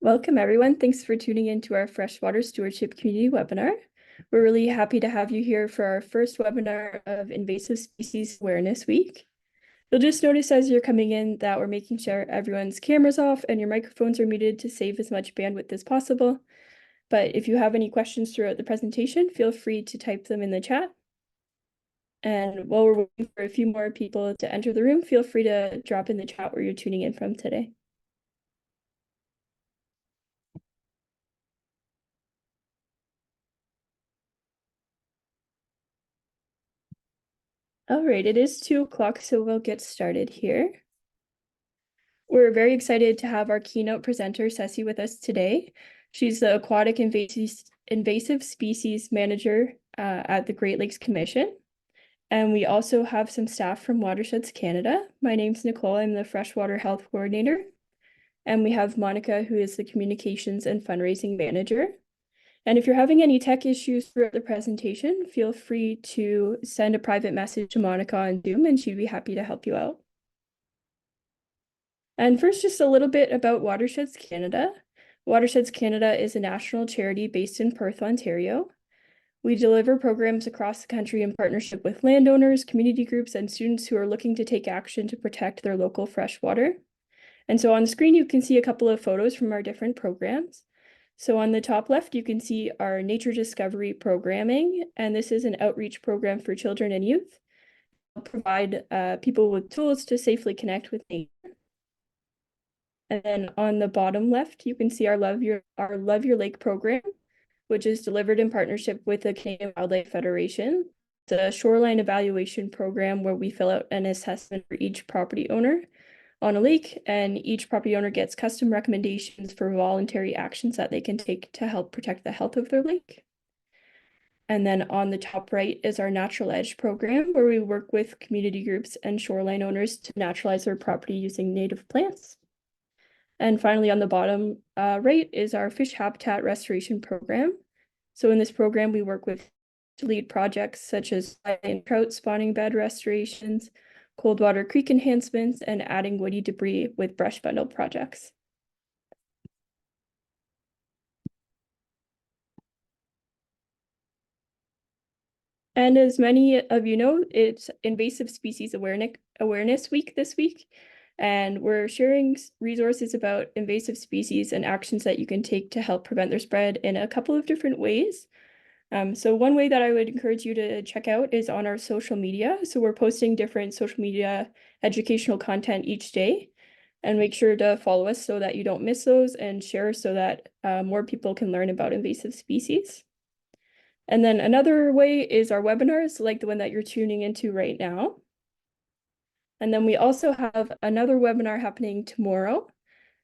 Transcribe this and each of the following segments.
Welcome, everyone. Thanks for tuning in to our Freshwater Stewardship Community webinar. We're really happy to have you here for our first webinar of Invasive Species Awareness Week. You'll just notice as you're coming in that we're making sure everyone's camera's off and your microphones are muted to save as much bandwidth as possible. But if you have any questions throughout the presentation, feel free to type them in the chat. And while we're waiting for a few more people to enter the room, feel free to drop in the chat where you're tuning in from today. All right, it is 2 o'clock, so we'll get started here. We're very excited to have our keynote presenter, Ceci, with us today. She's the Aquatic Invasive Species Manager at the Great Lakes Commission. And we also have some staff from Watersheds Canada. My name's Nicole, I'm the Freshwater Health Coordinator. And we have Monica, who is the Communications and Fundraising Manager. And if you're having any tech issues throughout the presentation, feel free to send a private message to Monica on Zoom and she'd be happy to help you out. And first, just a little bit about Watersheds Canada. Watersheds Canada is a national charity based in Perth, Ontario. We deliver programs across the country in partnership with landowners, community groups, and students who are looking to take action to protect their local freshwater. And so on the screen, you can see a couple of photos from our different programs. So on the top left, you can see our nature discovery programming, and this is an outreach program for children and youth. We'll provide people with tools to safely connect with nature. And then on the bottom left, you can see our Love Your Lake program, which is delivered in partnership with the Canadian Wildlife Federation. It's a shoreline evaluation program where we fill out an assessment for each property owner on a lake, and each property owner gets custom recommendations for voluntary actions that they can take to help protect the health of their lake. And then on the top right is our Natural Edge program, where we work with community groups and shoreline owners to naturalize their property using native plants. And finally, on the bottom right is our fish habitat restoration program. So in this program, we work with lead projects such as trout spawning bed restorations, cold water creek enhancements, and adding woody debris with brush bundle projects. And as many of you know, it's Invasive Species Awareness Week this week. And we're sharing resources about invasive species and actions that you can take to help prevent their spread in a couple of different ways. So one way that I would encourage you to check out is on our social media. So we're posting different social media educational content each day, and make sure to follow us so that you don't miss those, and share so that more people can learn about invasive species. And then another way is our webinars, like the one that you're tuning into right now. And then we also have another webinar happening tomorrow.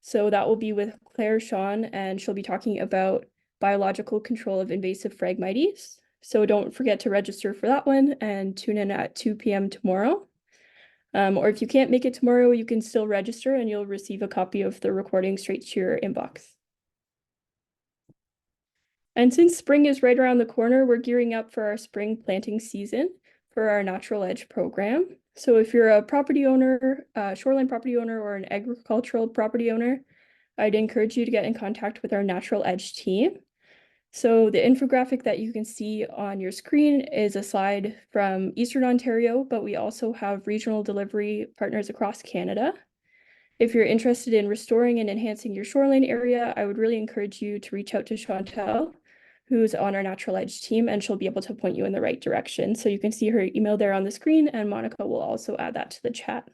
So that will be with Claire Sean, and she'll be talking about biological control of invasive Phragmites. So don't forget to register for that one and tune in at 2 p.m. tomorrow. Or if you can't make it tomorrow, you can still register and you'll receive a copy of the recording straight to your inbox. And since spring is right around the corner, we're gearing up for our spring planting season for our Natural Edge program. So if you're a property owner, shoreline property owner, or an agricultural property owner, I'd encourage you to get in contact with our Natural Edge team. So the infographic that you can see on your screen is a slide from Eastern Ontario, but we also have regional delivery partners across Canada. If you're interested in restoring and enhancing your shoreline area, I would really encourage you to reach out to Chantel, who's on our Natural Edge team, and she'll be able to point you in the right direction. So you can see her email there on the screen, and Monica will also add that to the chat.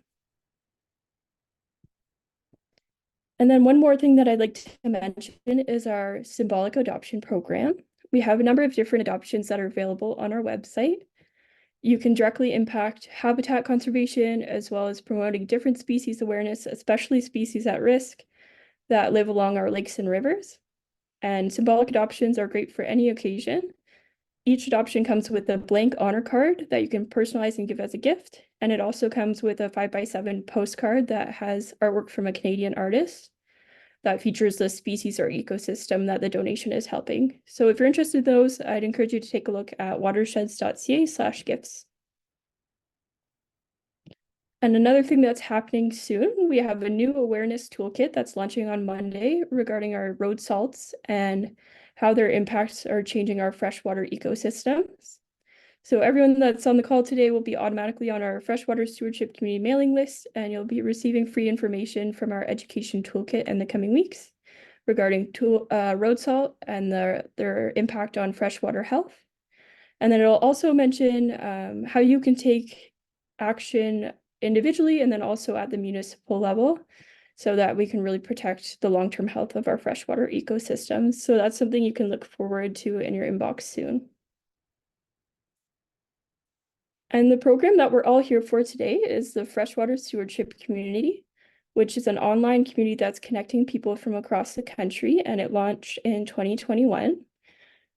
And then one more thing that I'd like to mention is our symbolic adoption program. We have a number of different adoptions that are available on our website. You can directly impact habitat conservation, as well as promoting different species awareness, especially species at risk that live along our lakes and rivers. And symbolic adoptions are great for any occasion. Each adoption comes with a blank honor card that you can personalize and give as a gift. And it also comes with a 5x7 postcard that has artwork from a Canadian artist that features the species or ecosystem that the donation is helping. So if you're interested in those, I'd encourage you to take a look at watersheds.ca/gifts. And another thing that's happening soon, we have a new awareness toolkit that's launching on Monday regarding our road salts and how their impacts are changing our freshwater ecosystems. So everyone that's on the call today will be automatically on our freshwater stewardship community mailing list, and you'll be receiving free information from our education toolkit in the coming weeks regarding road salt and their impact on freshwater health. And then it'll also mention how you can take action individually and then also at the municipal level so that we can really protect the long-term health of our freshwater ecosystems. So that's something you can look forward to in your inbox soon. And the program that we're all here for today is the Freshwater Stewardship Community, which is an online community that's connecting people from across the country, and it launched in 2021.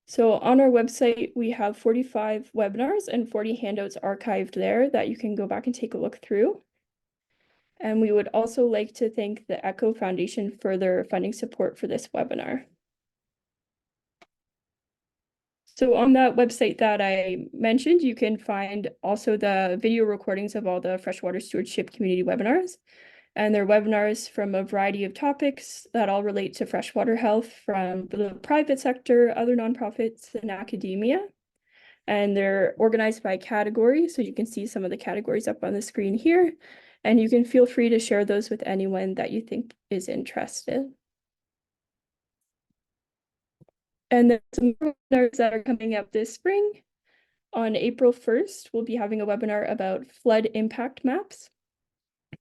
So on our website, we have 45 webinars and 40 handouts archived there that you can go back and take a look through. And we would also like to thank the ECHO Foundation for their funding support for this webinar. So on that website that I mentioned, you can find also the video recordings of all the freshwater stewardship community webinars. And they're webinars from a variety of topics that all relate to freshwater health from the private sector, other nonprofits, and academia. And they're organized by category. So you can see some of the categories up on the screen here. And you can feel free to share those with anyone that you think is interested. And then some webinars that are coming up this spring. On April 1st, we'll be having a webinar about flood impact maps.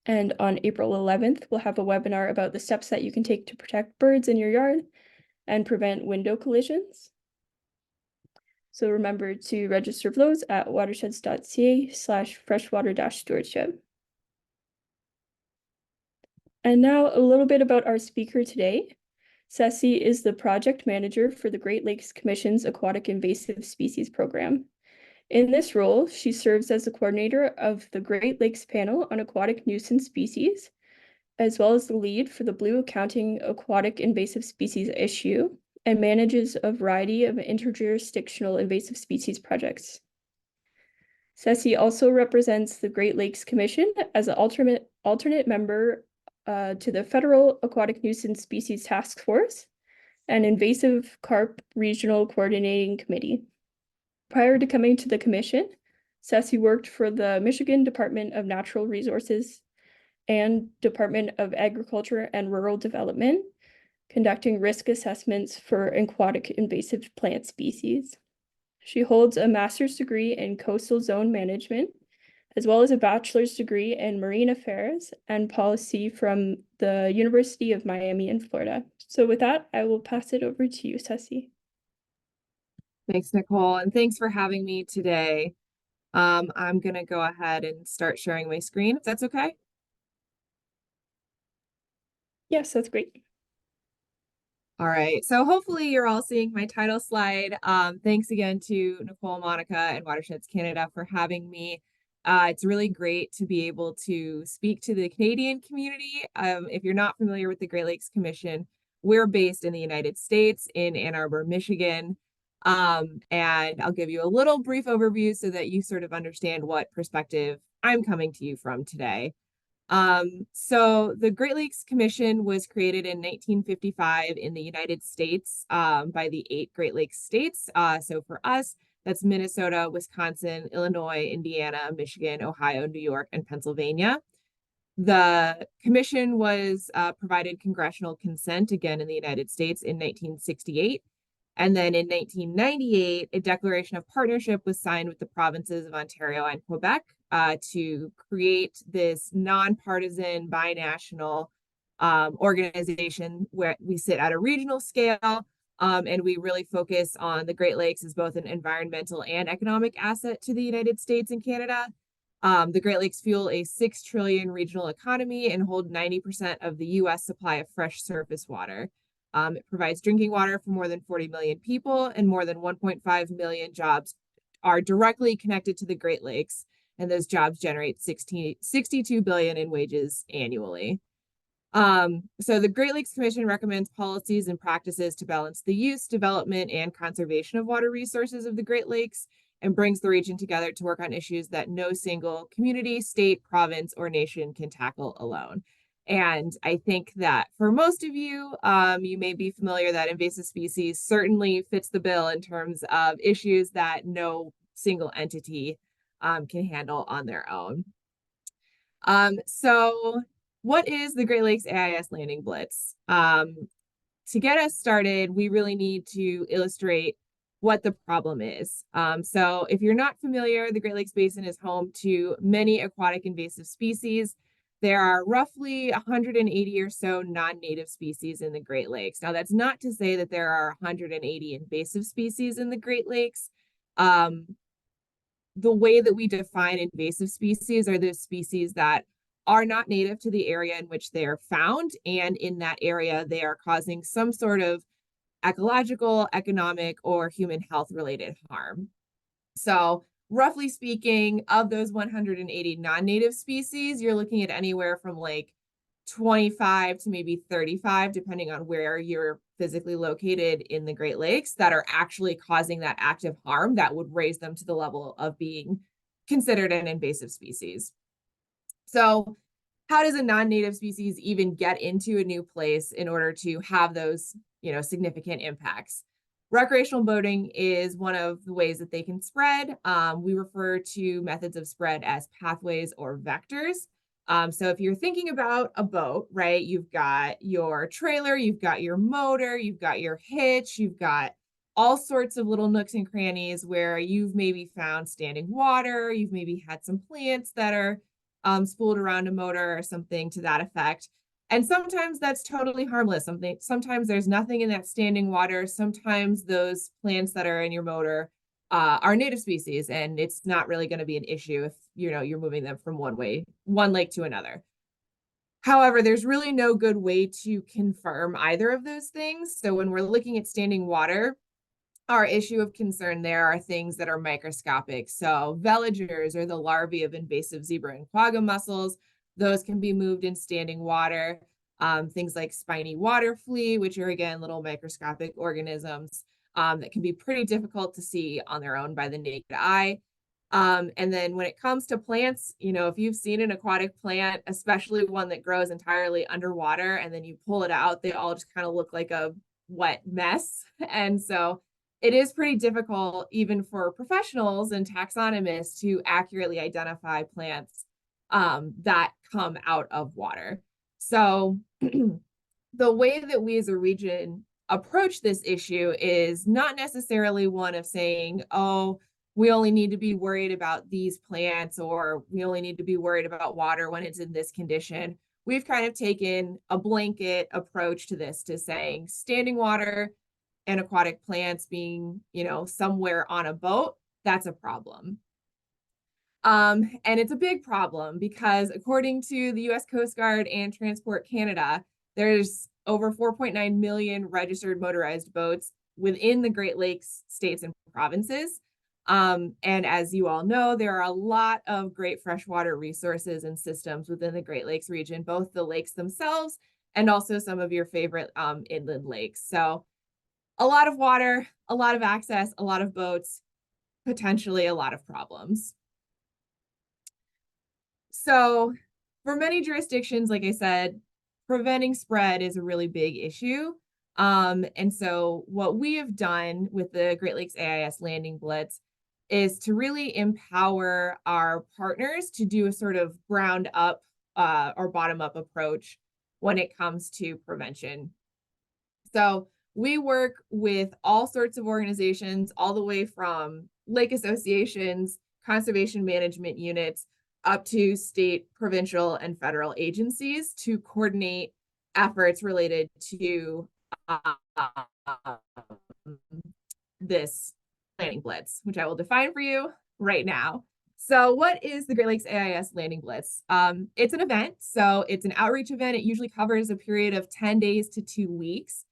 And on April 11th, we'll have a webinar about the steps that you can take to protect birds in your yard and prevent window collisions. So remember to register for those at watersheds.ca/freshwater-stewardship. And now a little bit about our speaker today. Ceci is the project manager for the Great Lakes Commission's Aquatic Invasive Species program. In this role, she serves as the coordinator of the Great Lakes panel on aquatic nuisance species, as well as the lead for the Blue Accounting Aquatic Invasive Species issue, and manages a variety of interjurisdictional invasive species projects. Ceci also represents the Great Lakes Commission as an alternate member to the Federal Aquatic Nuisance Species Task Force and Invasive Carp Regional Coordinating Committee. Prior to coming to the commission, Ceci worked for the Michigan Department of Natural Resources and Department of Agriculture and Rural Development, conducting risk assessments for aquatic invasive plant species. She holds a master's degree in coastal zone management, as well as a bachelor's degree in marine affairs and policy from the University of Miami in Florida. So with that, I will pass it over to you, Ceci. Thanks, Nicole, and thanks for having me today. I'm going to go ahead and start sharing my screen, if that's okay. Yes, that's great. All right, so hopefully you're all seeing my title slide. Thanks again to Nicole, Monica, and Watersheds Canada for having me. It's really great to be able to speak to the Canadian community. If you're not familiar with the Great Lakes Commission, we're based in the United States in Ann Arbor, Michigan. And I'll give you a little brief overview so that you sort of understand what perspective I'm coming to you from today. So the Great Lakes Commission was created in 1955 in the United States by the 8 Great Lakes states. So for us, that's Minnesota, Wisconsin, Illinois, Indiana, Michigan, Ohio, New York, and Pennsylvania. The commission was provided congressional consent again in the United States in 1968. And then in 1998, a declaration of partnership was signed with the provinces of Ontario and Quebec to create this nonpartisan binational organization where we sit at a regional scale and we really focus on the Great Lakes as both an environmental and economic asset to the United States and Canada. The Great Lakes fuel a 6 trillion regional economy and hold 90% of the US supply of fresh surface water. It provides drinking water for more than 40 million people, and more than 1.5 million jobs are directly connected to the Great Lakes, and those jobs generate 62 billion in wages annually. So the Great Lakes Commission recommends policies and practices to balance the use, development, and conservation of water resources of the Great Lakes, and brings the region together to work on issues that no single community, state, province, or nation can tackle alone. And I think that for most of you, you may be familiar that invasive species certainly fits the bill in terms of issues that no single entity can handle on their own. So what is the Great Lakes AIS Landing Blitz? To get us started, we really need to illustrate what the problem is. So if you're not familiar, the Great Lakes Basin is home to many aquatic invasive species. There are roughly 180 or so non-native species in the Great Lakes. Now, that's not to say that there are 180 invasive species in the Great Lakes. The way that we define invasive species are those species that are not native to the area in which they are found, and in that area they are causing some sort of ecological, economic, or human health related harm. So roughly speaking, of those 180 non-native species, you're looking at anywhere from like 25 to maybe 35, depending on where you're physically located in the Great Lakes, that are actually causing that active harm that would raise them to the level of being considered an invasive species. So how does a non-native species even get into a new place in order to have those, significant impacts? Recreational boating is one of the ways that they can spread. We refer to methods of spread as pathways or vectors. So if you're thinking about a boat, right, you've got your trailer, you've got your motor, you've got your hitch, you've got all sorts of little nooks and crannies where you've maybe found standing water, you've maybe had some plants that are spooled around a motor or something to that effect. And sometimes that's totally harmless. Sometimes there's nothing in that standing water. Sometimes those plants that are in your motor are native species, and it's not really going to be an issue if you're moving them from one lake to another. However, there's really no good way to confirm either of those things. So when we're looking at standing water, our issue of concern there are things that are microscopic. So veligers, or the larvae of invasive zebra and quagga mussels, those can be moved in standing water. Things like spiny water flea, which are, again, little microscopic organisms that can be pretty difficult to see on their own by the naked eye. And then when it comes to plants, if you've seen an aquatic plant, especially one that grows entirely underwater, and then you pull it out, they all just kind of look like a wet mess. And so it is pretty difficult, even for professionals and taxonomists, to accurately identify plants that come out of water. So the way that we as a region approach this issue is not necessarily one of saying, oh, we only need to be worried about these plants, or we only need to be worried about water when it's in this condition. We've kind of taken a blanket approach to this, to saying standing water and aquatic plants being, somewhere on a boat, that's a problem. And it's a big problem because according to the US Coast Guard and Transport Canada, there's over 4.9 million registered motorized boats within the Great Lakes states and provinces. And as you all know, there are a lot of great freshwater resources and systems within the Great Lakes region, both the lakes themselves and also some of your favorite inland lakes. So a lot of water, a lot of access, a lot of boats, potentially a lot of problems. So for many jurisdictions, like I said, preventing spread is a really big issue. And so what we have done with the Great Lakes AIS Landing Blitz is to really empower our partners to do a sort of ground up or bottom up approach when it comes to prevention. So we work with all sorts of organizations, all the way from lake associations, conservation management units, up to state, provincial, and federal agencies to coordinate efforts related to this Landing Blitz, which I will define for you right now. So what is the Great Lakes AIS Landing Blitz? It's an event, so it's an outreach event. It usually covers a period of 10 days to 2 weeks.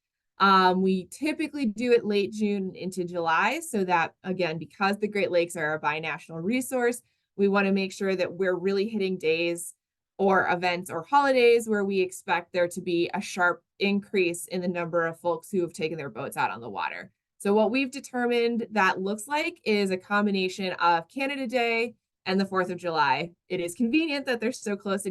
We typically do it late June into July, so that, again, because the Great Lakes are a binational resource, we want to make sure that we're really hitting days or events or holidays where we expect there to be a sharp increase in the number of folks who have taken their boats out on the water. So what we've determined that looks like is a combination of Canada Day and the 4th of July. It is convenient that they're so close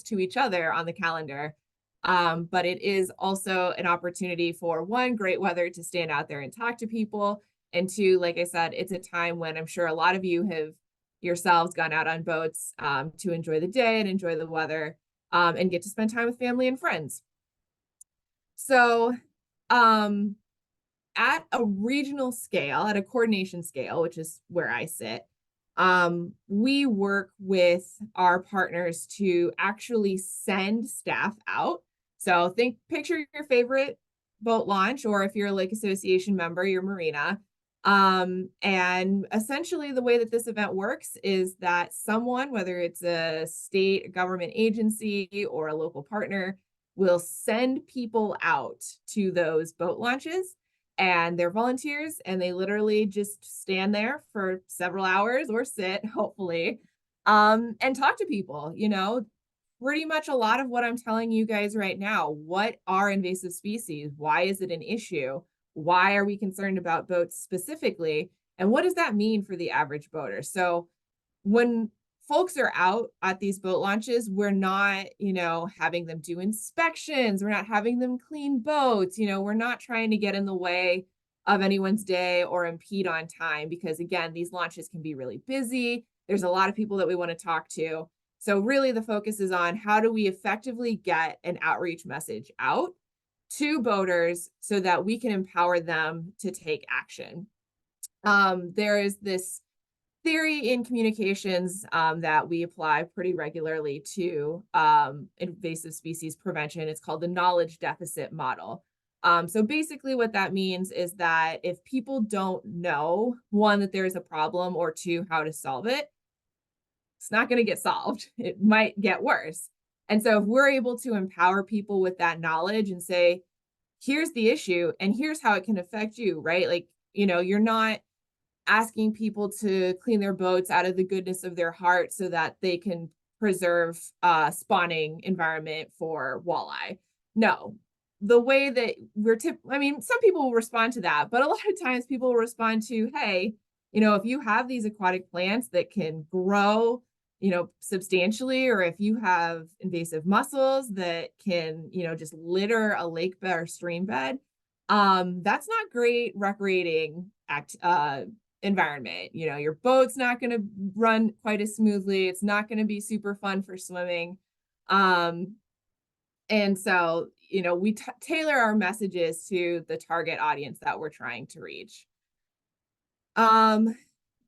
to each other on the calendar. But it is also an opportunity for, one, great weather to stand out there and talk to people. And two, like I said, it's a time when I'm sure a lot of you have yourselves gone out on boats to enjoy the day and enjoy the weather and get to spend time with family and friends. So at a regional scale, at a coordination scale, which is where I sit, we work with our partners to actually send staff out. So picture your favorite boat launch, or if you're a lake association member, your marina. And essentially the way that this event works is that someone, whether it's a state government agency or a local partner, will send people out to those boat launches, and they're volunteers, and they literally just stand there for several hours or sit, hopefully, and talk to people. Pretty much a lot of what I'm telling you guys right now. What are invasive species? Why is it an issue? Why are we concerned about boats specifically? And what does that mean for the average boater? So when folks are out at these boat launches, we're not, having them do inspections. We're not having them clean boats. We're not trying to get in the way of anyone's day or impede on time, because again, these launches can be really busy. There's a lot of people that we want to talk to. So really the focus is on how do we effectively get an outreach message out to boaters so that we can empower them to take action. There is this theory in communications that we apply pretty regularly to invasive species prevention. It's called the knowledge deficit model. So basically what that means is that if people don't know, one, that there's a problem, or two, how to solve it, it's not going to get solved. It might get worse. And so if we're able to empower people with that knowledge and say, here's the issue and here's how it can affect you, right? Like, you're not asking people to clean their boats out of the goodness of their heart so that they can preserve spawning environment for walleye. No, the way that some people will respond to that, but a lot of times people will respond to, hey, if you have these aquatic plants that can grow, substantially, or if you have invasive mussels that can, just litter a lake bed or stream bed, that's not great recreating environment. Your boat's not going to run quite as smoothly. It's not going to be super fun for swimming. And so, we tailor our messages to the target audience that we're trying to reach.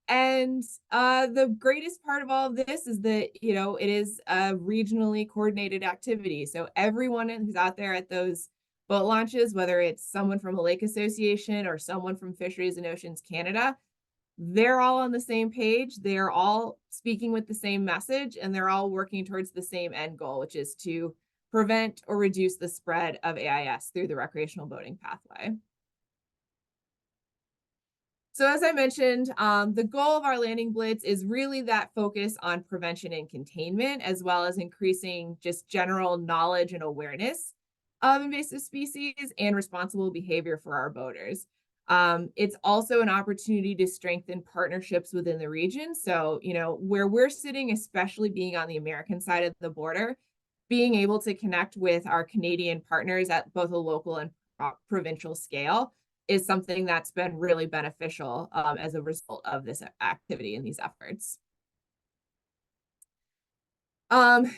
And the greatest part of all of this is that, it is a regionally coordinated activity. So everyone who's out there at those boat launches, whether it's someone from a lake association or someone from Fisheries and Oceans Canada, they're all on the same page. They're all speaking with the same message, and they're all working towards the same end goal, which is to prevent or reduce the spread of AIS through the recreational boating pathway. So as I mentioned, the goal of our landing blitz is really that focus on prevention and containment, as well as increasing just general knowledge and awareness of invasive species and responsible behavior for our boaters. It's also an opportunity to strengthen partnerships within the region. So, where we're sitting, especially being on the American side of the border, being able to connect with our Canadian partners at both a local and provincial scale is something that's been really beneficial as a result of this activity and these efforts.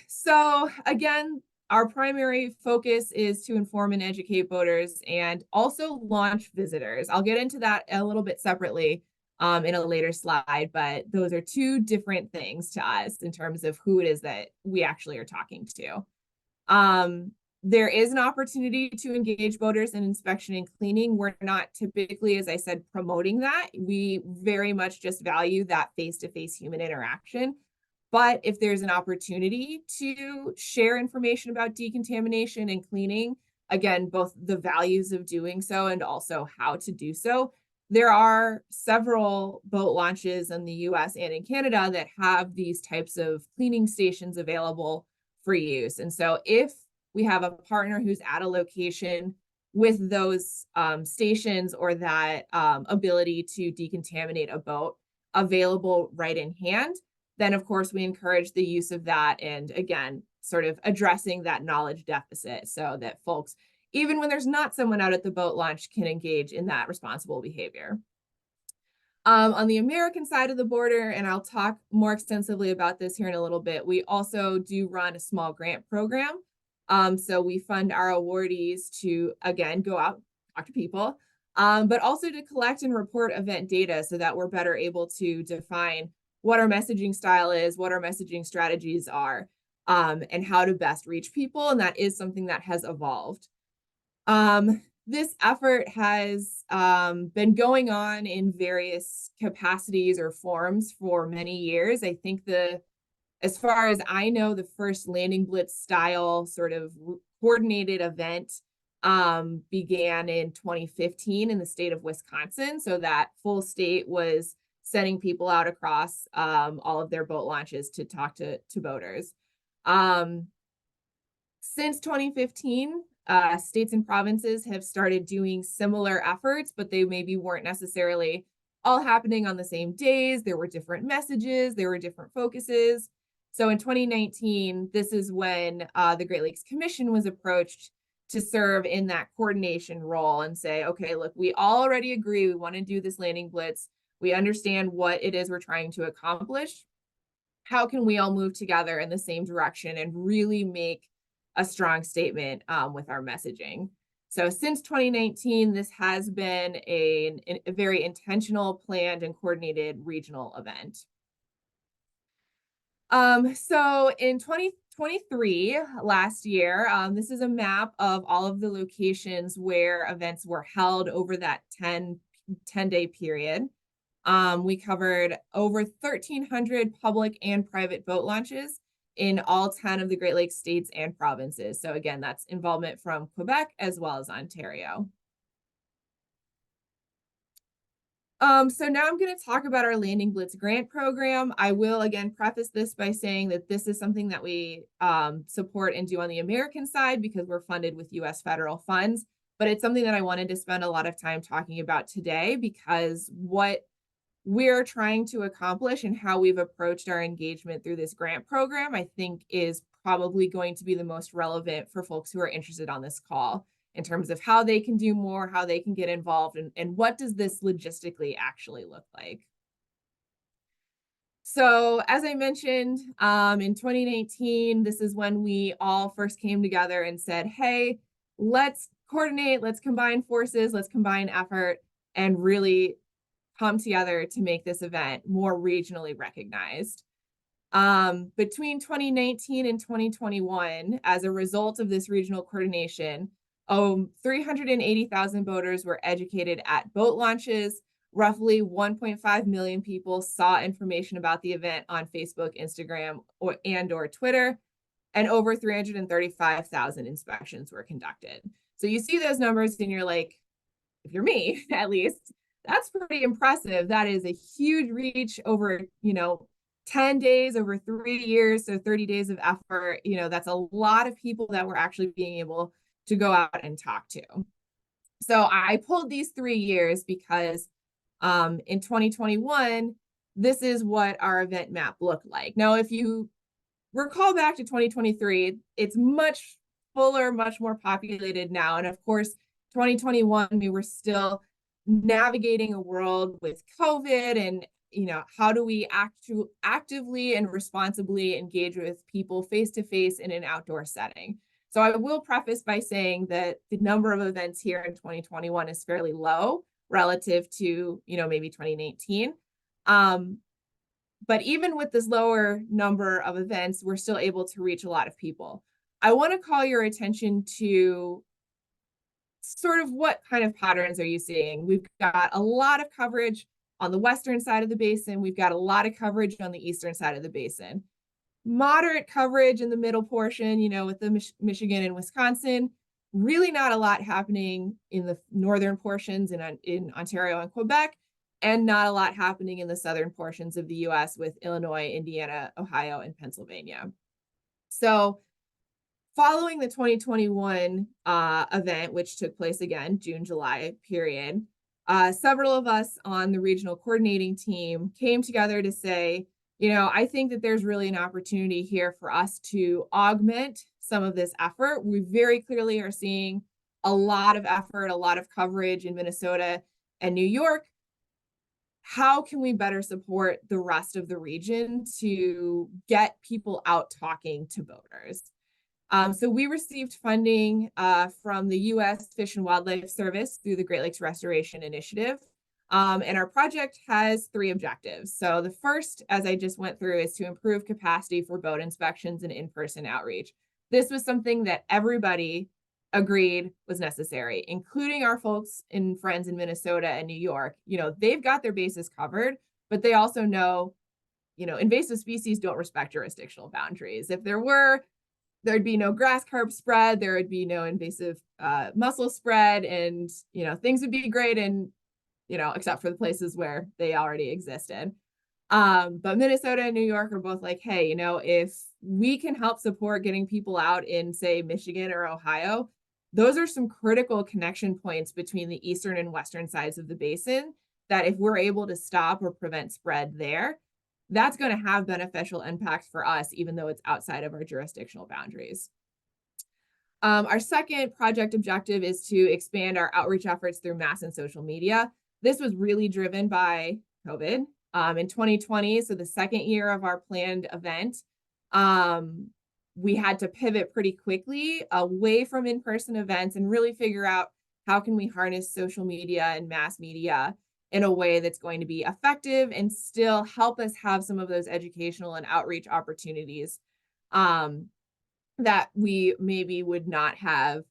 So again, our primary focus is to inform and educate boaters and also launch visitors. I'll get into that a little bit separately in a later slide, but those are two different things to us in terms of who it is that we actually are talking to. There is an opportunity to engage boaters in inspection and cleaning. We're not typically, as I said, promoting that. We very much just value that face-to-face human interaction. But if there's an opportunity to share information about decontamination and cleaning, again, both the values of doing so and also how to do so, there are several boat launches in the US and in Canada that have these types of cleaning stations available for use. And so if we have a partner who's at a location with those stations or that ability to decontaminate a boat available right in hand, then of course we encourage the use of that, and again, sort of addressing that knowledge deficit so that folks, even when there's not someone out at the boat launch, can engage in that responsible behavior. On the American side of the border, and I'll talk more extensively about this here in a little bit, we also do run a small grant program. So we fund our awardees to, again, go out, talk to people, but also to collect and report event data so that we're better able to define what our messaging style is, what our messaging strategies are, and how to best reach people. And that is something that has evolved. This effort has been going on in various capacities or forms for many years. I think as far as I know, the first landing blitz style sort of coordinated event began in 2015 in the state of Wisconsin. So that full state was sending people out across all of their boat launches to talk to boaters. Since 2015, states and provinces have started doing similar efforts, but they maybe weren't necessarily all happening on the same days. There were different messages, there were different focuses. So in 2019, this is when the Great Lakes Commission was approached to serve in that coordination role and say, okay, look, we already agree we want to do this landing blitz. We understand what it is we're trying to accomplish. How can we all move together in the same direction and really make a strong statement with our messaging? So since 2019, this has been a very intentional, planned, and coordinated regional event. So in 2023, last year, this is a map of all of the locations where events were held over that 10-day period. We covered over 1,300 public and private boat launches in all 10 of the Great Lakes states and provinces. So again, that's involvement from Quebec as well as Ontario. So now I'm going to talk about our Landing Blitz grant program. I will again preface this by saying that this is something that we support and do on the American side because we're funded with US federal funds, but it's something that I wanted to spend a lot of time talking about today because what we're trying to accomplish and how we've approached our engagement through this grant program, I think is probably going to be the most relevant for folks who are interested on this call in terms of how they can do more, how they can get involved, and what does this logistically actually look like. So as I mentioned, in 2019, this is when we all first came together and said, hey, let's coordinate, let's combine forces, let's combine effort, and really come together to make this event more regionally recognized. Between 2019 and 2021, as a result of this regional coordination, 380,000 boaters were educated at boat launches. Roughly 1.5 million people saw information about the event on Facebook, Instagram, or Twitter, and over 335,000 inspections were conducted. So you see those numbers and you're like, if you're me, at least, that's pretty impressive. That is a huge reach over, 10 days, over 3 years, so 30 days of effort. That's a lot of people that we're actually being able to go out and talk to. So I pulled these 3 years because in 2021, this is what our event map looked like. Now, if you recall back to 2023, it's much fuller, much more populated now. And of course, 2021, we were still navigating a world with COVID and how do we actively and responsibly engage with people face-to-face in an outdoor setting. So I will preface by saying that the number of events here in 2021 is fairly low relative to, maybe 2019. But even with this lower number of events, we're still able to reach a lot of people. I want to call your attention to sort of what kind of patterns are you seeing? We've got a lot of coverage on the western side of the basin. We've got a lot of coverage on the eastern side of the basin. Moderate coverage in the middle portion, with the Michigan and Wisconsin. Really not a lot happening in the northern portions in Ontario and Quebec, and not a lot happening in the southern portions of the US with Illinois, Indiana, Ohio, and Pennsylvania. So Following the 2021 event, which took place again, June, July period, several of us on the regional coordinating team came together to say, I think that there's really an opportunity here for us to augment some of this effort. We very clearly are seeing a lot of effort, a lot of coverage in Minnesota and New York. How can we better support the rest of the region to get people out talking to boaters? So we received funding from the U.S. Fish and Wildlife Service through the Great Lakes Restoration Initiative. And our project has 3 objectives. So the first, as I just went through, is to improve capacity for boat inspections and in-person outreach. This was something that everybody agreed was necessary, including our folks and friends in Minnesota and New York. They've got their bases covered, but they also know, invasive species don't respect jurisdictional boundaries. If there were, there'd be no grass carp spread, there would be no invasive mussel spread, and things would be great, and except for the places where they already existed. But Minnesota and New York are both like, hey, if we can help support getting people out in, say, Michigan or Ohio, those are some critical connection points between the eastern and western sides of the basin that if we're able to stop or prevent spread there, that's going to have beneficial impact for us, even though it's outside of our jurisdictional boundaries. Our second project objective is to expand our outreach efforts through mass and social media. This was really driven by COVID. In 2020, so the second year of our planned event, we had to pivot pretty quickly away from in-person events and really figure out how can we harness social media and mass media in a way that's going to be effective and still help us have some of those educational and outreach opportunities that we maybe would not have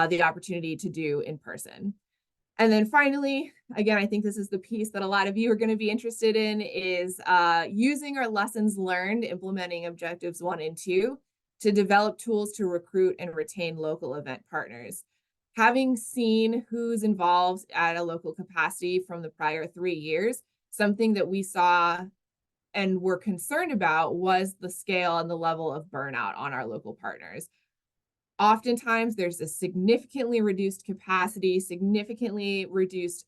the opportunity to do in person. And then finally, again, I think this is the piece that a lot of you are going to be interested in, is using our lessons learned, implementing objectives 1 and 2 to develop tools to recruit and retain local event partners. Having seen who's involved at a local capacity from the prior 3 years, something that we saw and were concerned about was the scale and the level of burnout on our local partners. Oftentimes, there's a significantly reduced capacity, significantly reduced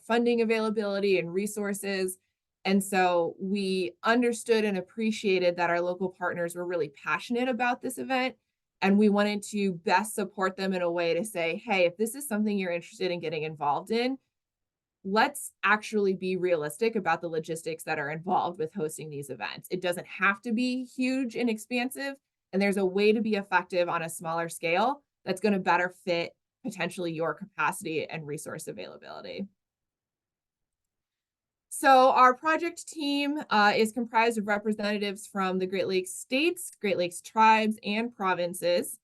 funding availability and resources. And so we understood and appreciated that our local partners were really passionate about this event. And we wanted to best support them in a way to say, hey, if this is something you're interested in getting involved in, let's actually be realistic about the logistics that are involved with hosting these events. It doesn't have to be huge and expansive, and there's a way to be effective on a smaller scale that's going to better fit potentially your capacity and resource availability. So our project team is comprised of representatives from the Great Lakes states, Great Lakes tribes, and provinces.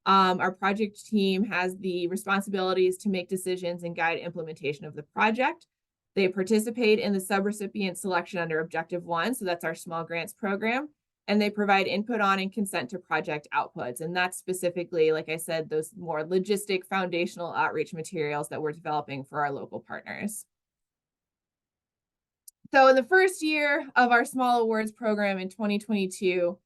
Our project team has the responsibilities to make decisions and guide implementation of the project. They participate in the subrecipient selection under Objective 1, so that's our small grants program, and they provide input on and consent to project outputs. And that's specifically, like I said, those more logistic foundational outreach materials that we're developing for our local partners. So in the first year of our small awards program in 2022,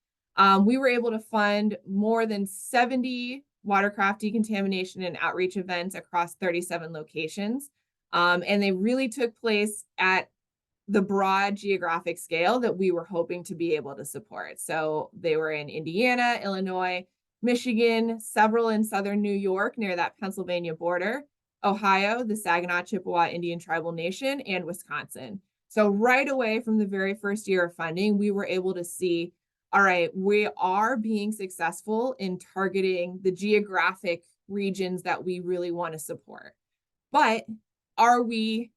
we were able to fund more than 70 watercraft decontamination and outreach events across 37 locations. And they really took place at the broad geographic scale that we were hoping to be able to support. So they were in Indiana, Illinois, Michigan, several in southern New York near that Pennsylvania border, Ohio, the Saginaw Chippewa Indian Tribal Nation, and Wisconsin. So right away from the very first year of funding, we were able to see, all right, we are being successful in targeting the geographic regions that we really want to support. But are we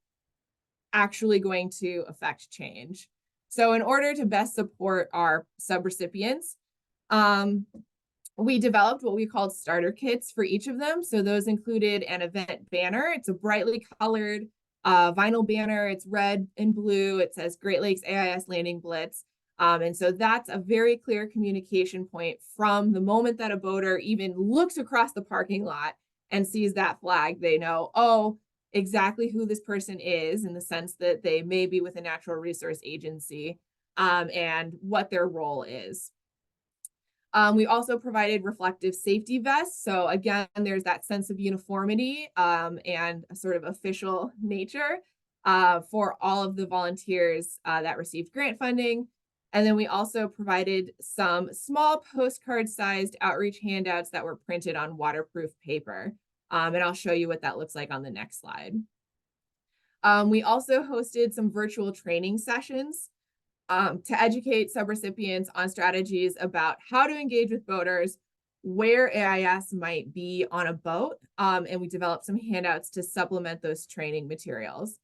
actually going to affect change? So in order to best support our subrecipients, we developed what we called starter kits for each of them. So those included an event banner. It's a brightly colored vinyl banner. It's red and blue. It says Great Lakes AIS Landing Blitz. And so that's a very clear communication point from the moment that a boater even looks across the parking lot and sees that flag. They know, oh, exactly who this person is, in the sense that they may be with a natural resource agency, and what their role is. We also provided reflective safety vests. So again, there's that sense of uniformity and a sort of official nature for all of the volunteers that received grant funding. And then we also provided some small postcard-sized outreach handouts that were printed on waterproof paper. And I'll show you what that looks like on the next slide. We also hosted some virtual training sessions to educate subrecipients on strategies about how to engage with boaters, where AIS might be on a boat, and we developed some handouts to supplement those training materials.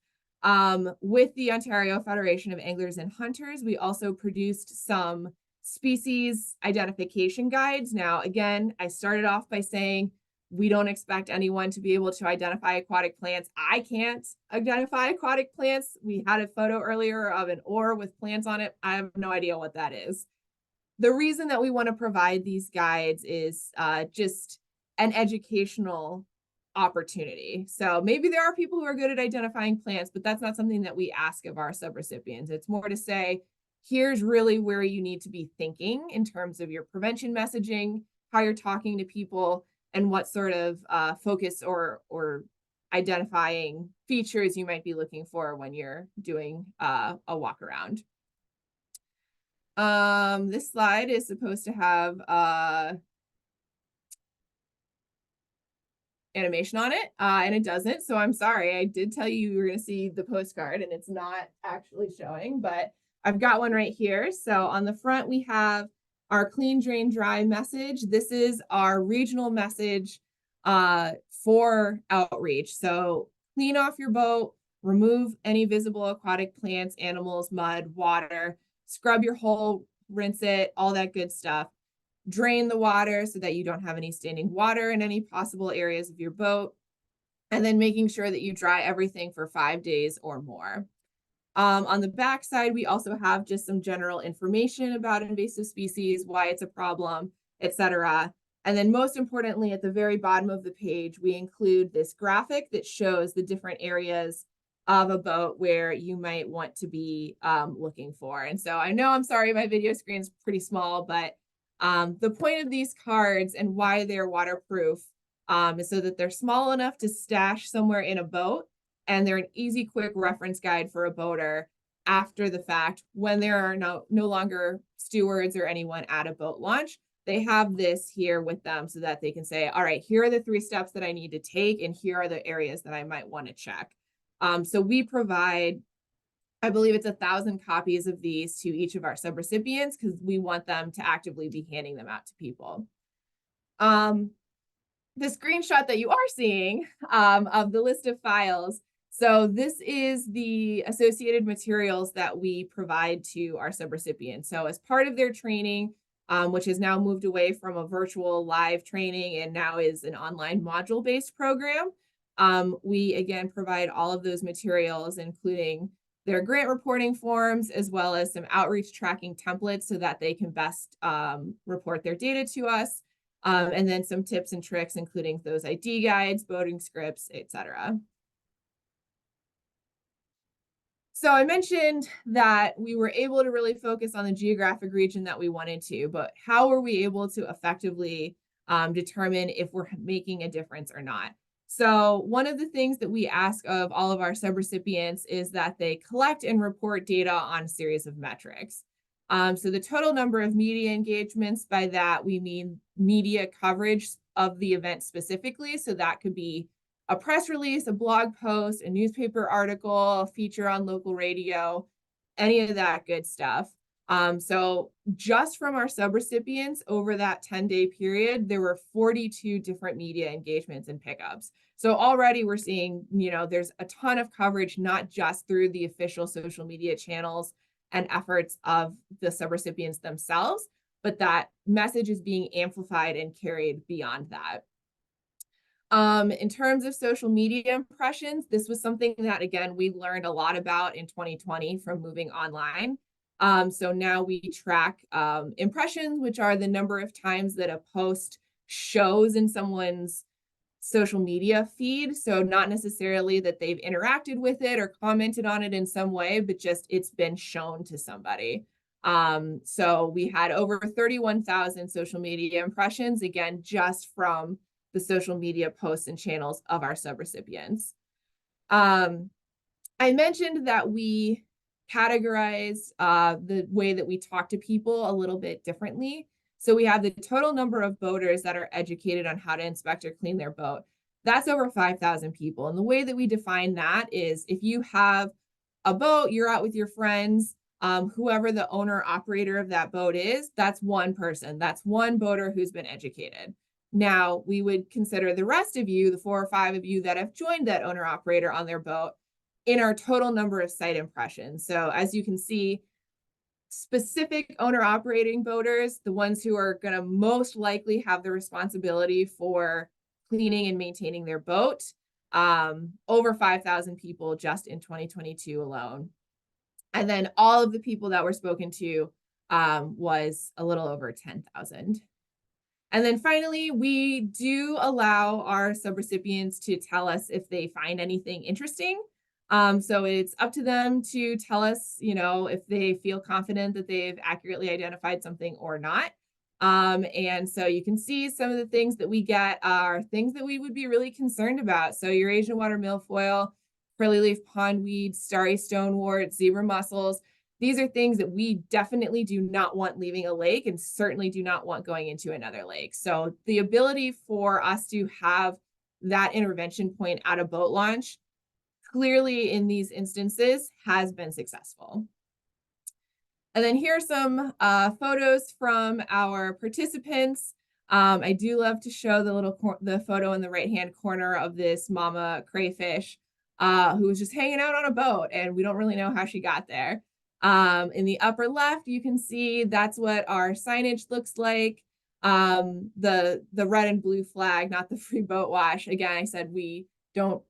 With the Ontario Federation of Anglers and Hunters, we also produced some species identification guides. Now, again, I started off by saying we don't expect anyone to be able to identify aquatic plants. I can't identify aquatic plants. We had a photo earlier of an oar with plants on it. I have no idea what that is. The reason that we want to provide these guides is just an educational opportunity. So maybe there are people who are good at identifying plants, but that's not something that we ask of our subrecipients. It's more to say, here's really where you need to be thinking in terms of your prevention messaging, how you're talking to people, and what sort of focus or identifying features you might be looking for when you're doing a walk around. This slide is supposed to have animation on it, and it doesn't, so I'm sorry. I did tell you were going to see the postcard, and it's not actually showing, but I've got one right here. So on the front, we have our clean, drain, dry message. This is our regional message for outreach. So clean off your boat, remove any visible aquatic plants, animals, mud, water, scrub your hull, rinse it, all that good stuff. Drain the water so that you don't have any standing water in any possible areas of your boat. And then making sure that you dry everything for 5 days or more. On the back side, we also have just some general information about invasive species, why it's a problem, etc. And then most importantly, at the very bottom of the page, we include this graphic that shows the different areas of a boat where you might want to be looking for. And so I know, I'm sorry, my video screen is pretty small, but the point of these cards and why they're waterproof is so that they're small enough to stash somewhere in a boat, and they're an easy, quick reference guide for a boater after the fact when there are no longer stewards or anyone at a boat launch. They have this here with them so that they can say, all right, here are the 3 steps that I need to take, and here are the areas that I might want to check. So we provide, I believe it's 1,000 copies of these to each of our subrecipients because we want them to actively be handing them out to people. The screenshot that you are seeing of the list of files, so this is the associated materials that we provide to our subrecipients. So as part of their training, which has now moved away from a virtual live training and now is an online module-based program, we again provide all of those materials, including their grant reporting forms, as well as some outreach tracking templates so that they can best report their data to us. And then some tips and tricks, including those ID guides, boating scripts, etc. So I mentioned that we were able to really focus on the geographic region that we wanted to, but how were we able to effectively determine if we're making a difference or not? So one of the things that we ask of all of our subrecipients is that they collect and report data on a series of metrics. So the total number of media engagements, by that we mean media coverage of the event specifically. So that could be a press release, a blog post, a newspaper article, a feature on local radio, any of that good stuff. So just from our subrecipients over that 10-day period, there were 42 different media engagements and pickups. So already we're seeing, there's a ton of coverage, not just through the official social media channels and efforts of the subrecipients themselves, but that message is being amplified and carried beyond that. In terms of social media impressions, this was something that, again, we learned a lot about in 2020 from moving online. So now we track impressions, which are the number of times that a post shows in someone's social media feed. So not necessarily that they've interacted with it or commented on it in some way, but just it's been shown to somebody. So we had over 31,000 social media impressions, again, just from the social media posts and channels of our subrecipients. I mentioned that we categorize the way that we talk to people a little bit differently. So we have the total number of boaters that are educated on how to inspect or clean their boat. That's over 5,000 people. And the way that we define that is if you have a boat, you're out with your friends, whoever the owner operator of that boat is, that's one person. That's one boater who's been educated. Now, we would consider the rest of you, the 4 or 5 of you that have joined that owner operator on their boat, in our total number of site impressions. So as you can see, specific owner operating boaters, the ones who are going to most likely have the responsibility for cleaning and maintaining their boat, over 5,000 people just in 2022 alone. And then all of the people that were spoken to was a little over 10,000. And then finally, we do allow our subrecipients to tell us if they find anything interesting. So it's up to them to tell us, if they feel confident that they've accurately identified something or not. And so you can see some of the things that we get are things that we would be really concerned about. So your Asian water milfoil, curly leaf pondweed, starry stonewort, zebra mussels. These are things that we definitely do not want leaving a lake and certainly do not want going into another lake. So the ability for us to have that intervention point at a boat launch clearly in these instances has been successful. And then here are some photos from our participants. I do love to show the photo in the right-hand corner of this mama crayfish who was just hanging out on a boat, and we don't really know how she got there. In the upper left, you can see that's what our signage looks like. The red and blue flag, not the free boat wash. Again, I said we don't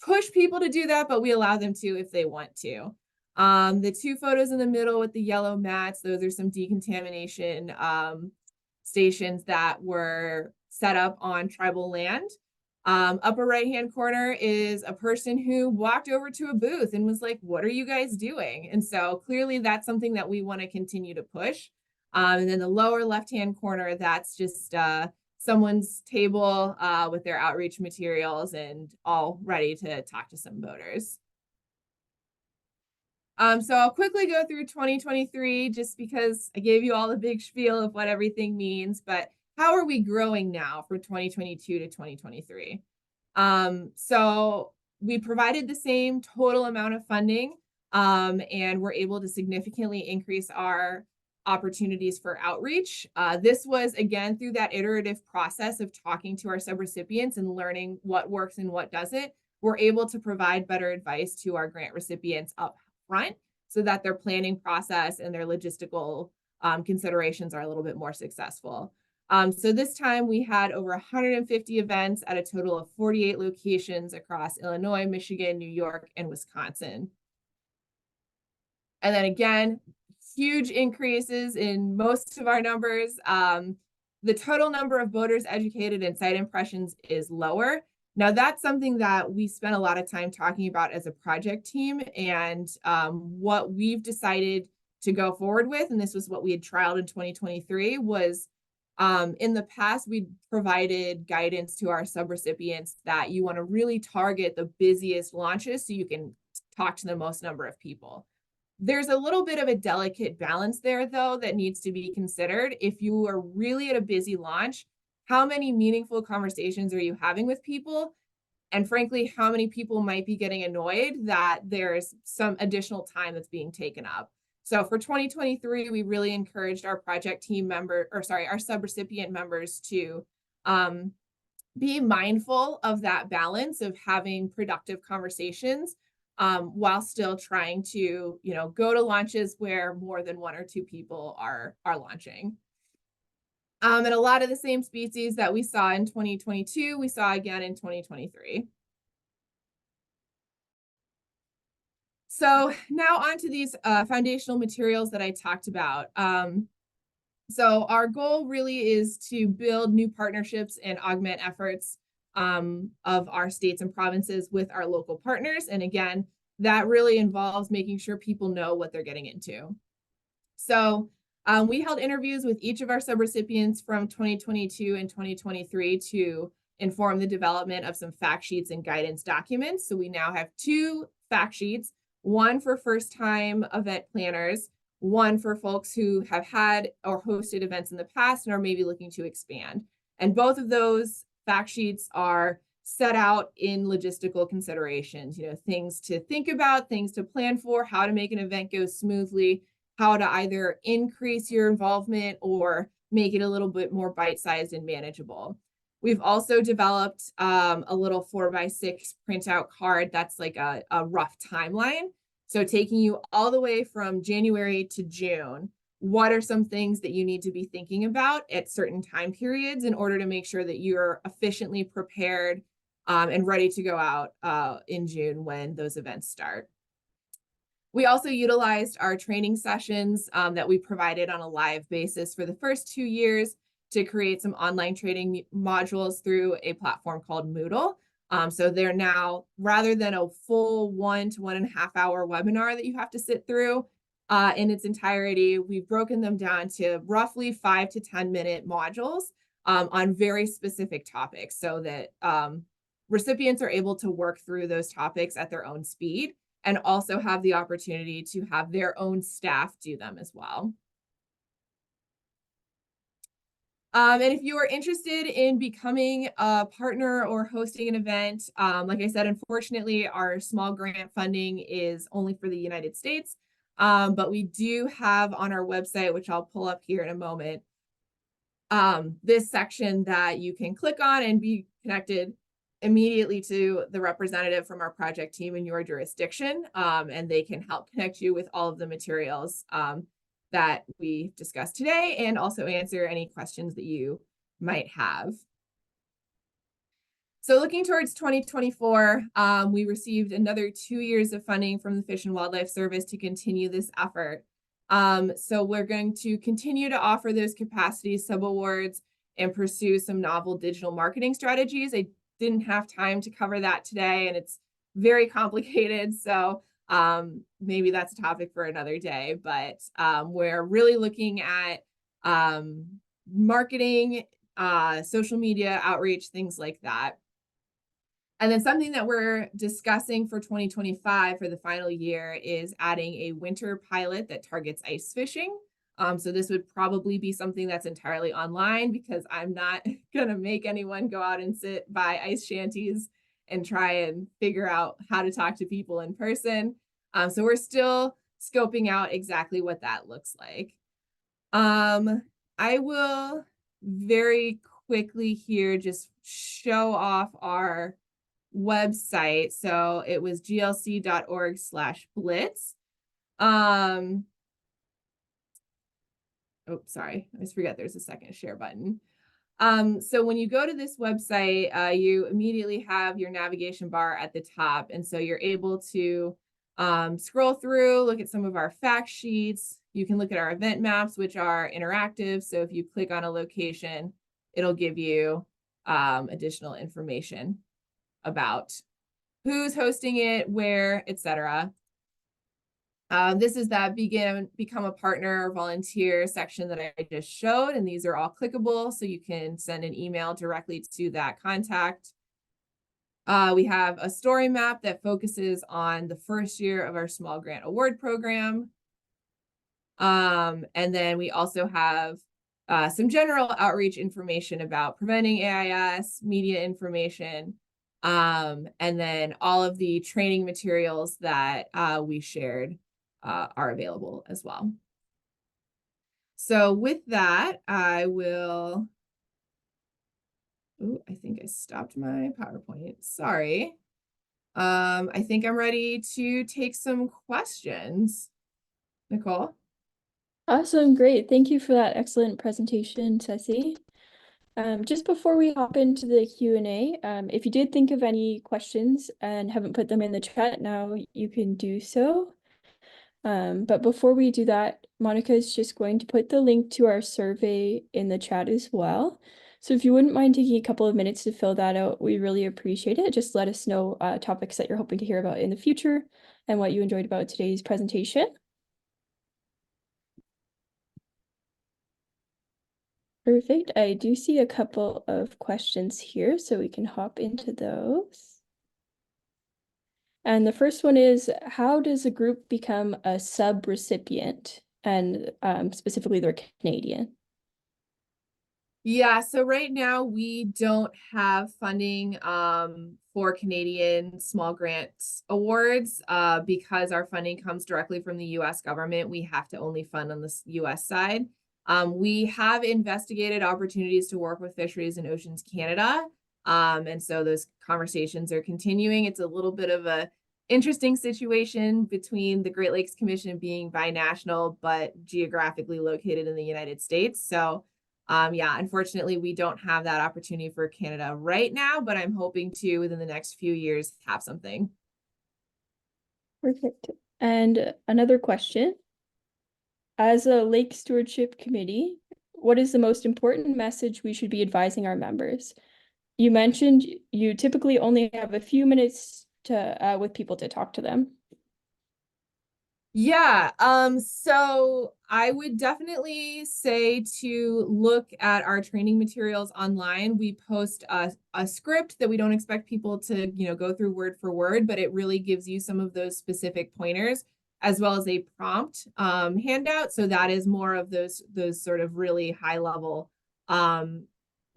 push people to do that, but we allow them to if they want to. The 2 photos in the middle with the yellow mats, those are some decontamination stations that were set up on tribal land. Upper right-hand corner is a person who walked over to a booth and was like, what are you guys doing? And so clearly that's something that we want to continue to push. And then the lower left-hand corner, that's just someone's table with their outreach materials and all ready to talk to some boaters. So I'll quickly go through 2023 just because I gave you all the big spiel of what everything means, but how are we growing now from 2022 to 2023? So we provided the same total amount of funding and we're able to significantly increase our opportunities for outreach. This was, again, through that iterative process of talking to our subrecipients and learning what works and what doesn't. We're able to provide better advice to our grant recipients up front so that their planning process and their logistical considerations are a little bit more successful. So this time we had over 150 events at a total of 48 locations across Illinois, Michigan, New York, and Wisconsin. And then again, huge increases in most of our numbers. The total number of boaters educated and site impressions is lower. Now that's something that we spent a lot of time talking about as a project team, and what we've decided to go forward with, and this was what we had trialed in 2023, was in the past, we provided guidance to our subrecipients that you want to really target the busiest launches so you can talk to the most number of people. There's a little bit of a delicate balance there, though, that needs to be considered. If you are really at a busy launch, how many meaningful conversations are you having with people? And frankly, how many people might be getting annoyed that there's some additional time that's being taken up? So for 2023, we really encouraged our project team member, our subrecipient members to be mindful of that balance of having productive conversations while still trying to, go to launches where more than 1 or 2 people are launching. And a lot of the same species that we saw in 2022, we saw again in 2023. So now onto these foundational materials that I talked about. So our goal really is to build new partnerships and augment efforts of our states and provinces with our local partners. And again, that really involves making sure people know what they're getting into. So we held interviews with each of our subrecipients from 2022 and 2023 to inform the development of some fact sheets and guidance documents. So we now have 2 fact sheets, one for first-time event planners, one for folks who have had or hosted events in the past and are maybe looking to expand. And both of those fact sheets are set out in logistical considerations, things to think about, things to plan for, how to make an event go smoothly, how to either increase your involvement or make it a little bit more bite-sized and manageable. We've also developed a little 4x6 printout card that's like a rough timeline. So taking you all the way from January to June, what are some things that you need to be thinking about at certain time periods in order to make sure that you're efficiently prepared and ready to go out in June when those events start. We also utilized our training sessions that we provided on a live basis for the first 2 years to create some online training modules through a platform called Moodle. So they're now, rather than a full 1 to 1.5 hour webinar that you have to sit through in its entirety, we've broken them down to roughly 5 to 10 minute modules on very specific topics so that recipients are able to work through those topics at their own speed and also have the opportunity to have their own staff do them as well. And if you are interested in becoming a partner or hosting an event, like I said, unfortunately, our small grant funding is only for the United States, but we do have on our website, which I'll pull up here in a moment, this section that you can click on and be connected immediately to the representative from our project team in your jurisdiction, and they can help connect you with all of the materials that we discussed today and also answer any questions that you might have. So looking towards 2024, we received another 2 years of funding from the Fish and Wildlife Service to continue this effort. So we're going to continue to offer those capacity subawards and pursue some novel digital marketing strategies. I didn't have time to cover that today, and it's very complicated. So maybe that's a topic for another day, but we're really looking at marketing, social media outreach, things like that. And then something that we're discussing for 2025 for the final year is adding a winter pilot that targets ice fishing. So this would probably be something that's entirely online because I'm not going to make anyone go out and sit by ice shanties and try and figure out how to talk to people in person. So we're still scoping out exactly what that looks like. I will very quickly here just show off our website. So it was glc.org/blitz. Oh, sorry, I just forgot there's a second share button. So when you go to this website, you immediately have your navigation bar at the top. And so you're able to scroll through, look at some of our fact sheets. You can look at our event maps, which are interactive. So if you click on a location, it'll give you additional information about who's hosting it, where, etc. This is that become a partner or volunteer section that I just showed, and these are all clickable, so you can send an email directly to that contact. We have a story map that focuses on the first year of our small grant award program. And then we also have some general outreach information about preventing AIS, media information, and then all of the training materials that we shared are available as well. So with that, I will, I think I stopped my PowerPoint, sorry. I think I'm ready to take some questions. Nicole? Awesome, great. Thank you for that excellent presentation, Ceci. Just before we hop into the Q&A, if you did think of any questions and haven't put them in the chat, now you can do so. But before we do that, Monica is just going to put the link to our survey in the chat as well. So if you wouldn't mind taking a couple of minutes to fill that out, we really appreciate it. Just let us know topics that you're hoping to hear about in the future and what you enjoyed about today's presentation. Perfect. I do see a couple of questions here, so we can hop into those. And the first one is, how does a group become a sub-recipient? And specifically, they're Canadian. Yeah, so right now we don't have funding for Canadian small grants awards because our funding comes directly from the US government. We have to only fund on the US side. We have investigated opportunities to work with Fisheries and Oceans Canada. And so those conversations are continuing. It's a little bit of a interesting situation between the Great Lakes Commission being binational, but geographically located in the United States. So yeah, unfortunately, we don't have that opportunity for Canada right now, but I'm hoping to, within the next few years, have something. Perfect. And another question, as a Lake Stewardship Committee, what is the most important message we should be advising our members? You mentioned you typically only have a few minutes to with people to talk to them. Yeah, so I would definitely say to look at our training materials online. We post a script that we don't expect people to, go through word for word, but it really gives you some of those specific pointers as well as a prompt handout. So that is more of those sort of really high level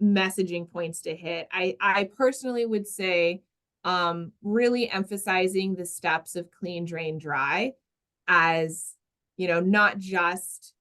messaging points to hit. I personally would say really emphasizing the steps of clean, drain, dry as, not just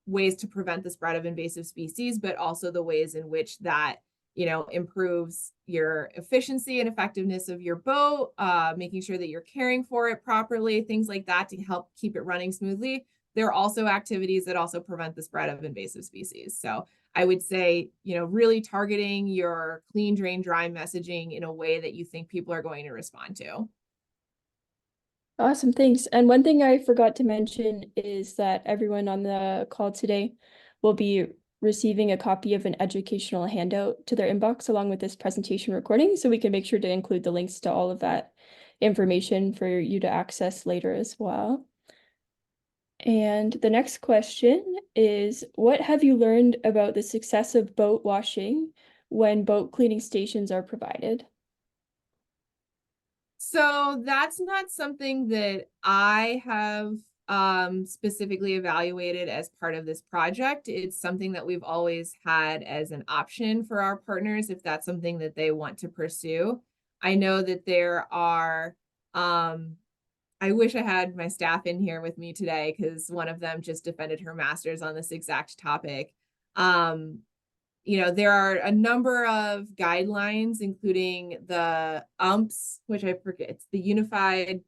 ways to prevent the spread of invasive species, but also the ways in which that, improves your efficiency and effectiveness of your boat, making sure that you're caring for it properly, things like that to help keep it running smoothly. There are also activities that also prevent the spread of invasive species. So I would say, really targeting your clean, drain, dry messaging in a way that you think people are going to respond to. Awesome, thanks. And one thing I forgot to mention is that everyone on the call today will be receiving a copy of an educational handout to their inbox along with this presentation recording, so we can make sure to include the links to all of that information for you to access later as well. And the next question is, what have you learned about the success of boat washing when boat cleaning stations are provided? So that's not something that I have specifically evaluated as part of this project. It's something that we've always had as an option for our partners if that's something that they want to pursue. I know that there are, I wish I had my staff in here with me today because one of them just defended her master's on this exact topic. There are a number of guidelines, including the UMPS, which I forget, it's the Unified,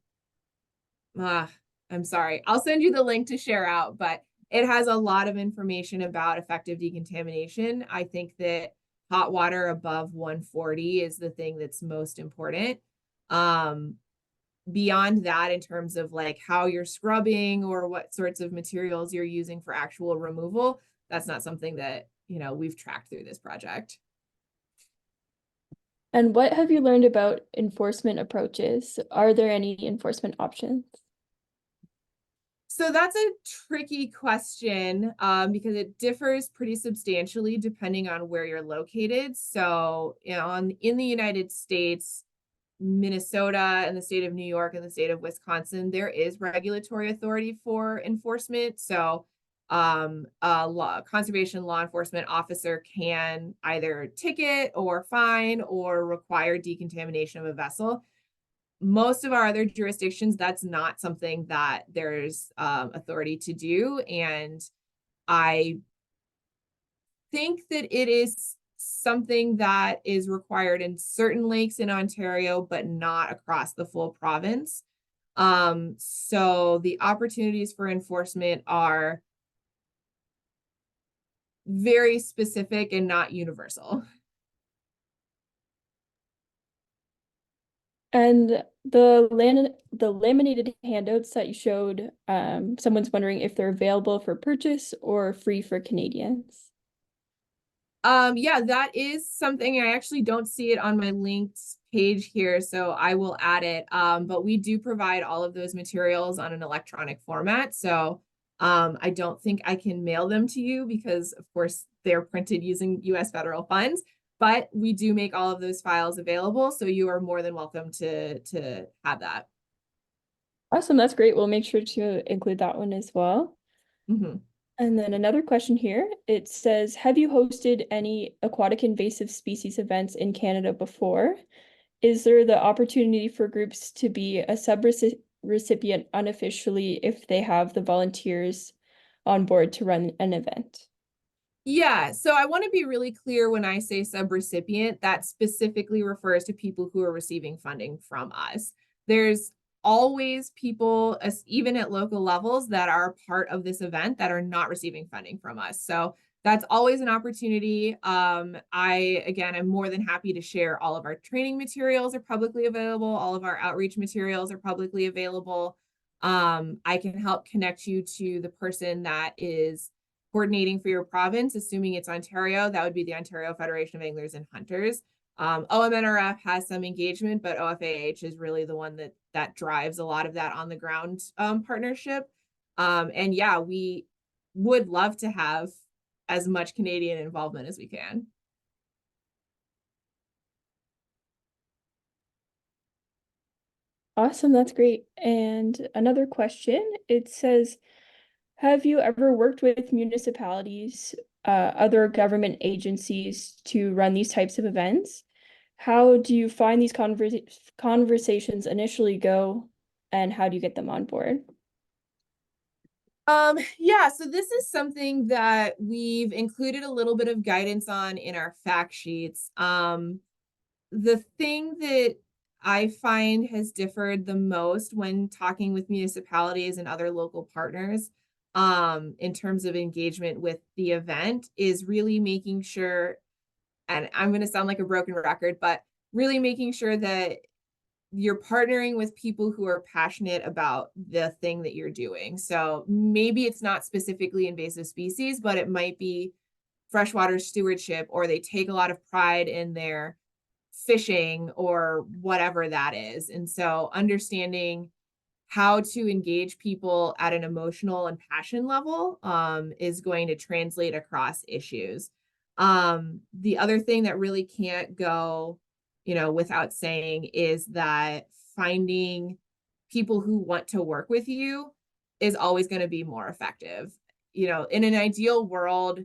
I'm sorry, I'll send you the link to share out, but it has a lot of information about effective decontamination. I think that hot water above 140 is the thing that's most important. Beyond that, in terms of like how you're scrubbing or what sorts of materials you're using for actual removal, that's not something that we've tracked through this project. And what have you learned about enforcement approaches? Are there any enforcement options? So that's a tricky question because it differs pretty substantially depending on where you're located. So, in the United States, Minnesota and the state of New York and the state of Wisconsin, there is regulatory authority for enforcement. So a conservation law enforcement officer can either ticket or fine or require decontamination of a vessel. Most of our other jurisdictions, that's not something that there's authority to do. And I think that it is something that is required in certain lakes in Ontario, but not across the full province. So the opportunities for enforcement are very specific and not universal. And the laminated handouts that you showed, someone's wondering if they're available for purchase or free for Canadians. Yeah, that is something. I actually don't see it on my linked page here, so I will add it. But we do provide all of those materials on an electronic format. So I don't think I can mail them to you because, of course, they're printed using US federal funds, but we do make all of those files available. So you are more than welcome to have that. Awesome, that's great. We'll make sure to include that one as well. Mm-hmm. And then another question here, it says, have you hosted any aquatic invasive species events in Canada before? Is there the opportunity for groups to be a sub-recipient unofficially if they have the volunteers on board to run an event? Yeah, so I want to be really clear when I say subrecipient, that specifically refers to people who are receiving funding from us. There's always people, even at local levels, that are part of this event that are not receiving funding from us. So that's always an opportunity. Again, I'm more than happy to share all of our training materials are publicly available. All of our outreach materials are publicly available. I can help connect you to the person that is coordinating for your province, assuming it's Ontario. That would be the Ontario Federation of Anglers and Hunters. OMNRF has some engagement, but OFAH is really the one that drives a lot of that on the ground partnership. And yeah, we would love to have as much Canadian involvement as we can. Awesome, that's great. And another question, it says, have you ever worked with municipalities, other government agencies to run these types of events? How do you find these conversations initially go, and how do you get them on board? Yeah, so this is something that we've included a little bit of guidance on in our fact sheets. The thing that I find has differed the most when talking with municipalities and other local partners, in terms of engagement with the event, is really making sure, and I'm going to sound like a broken record, but really making sure that you're partnering with people who are passionate about the thing that you're doing. So maybe it's not specifically invasive species, but it might be freshwater stewardship, or they take a lot of pride in their fishing or whatever that is. And so understanding how to engage people at an emotional and passion level is going to translate across issues. The other thing that really can't go, without saying, is that finding people who want to work with you is always going to be more effective. In an ideal world,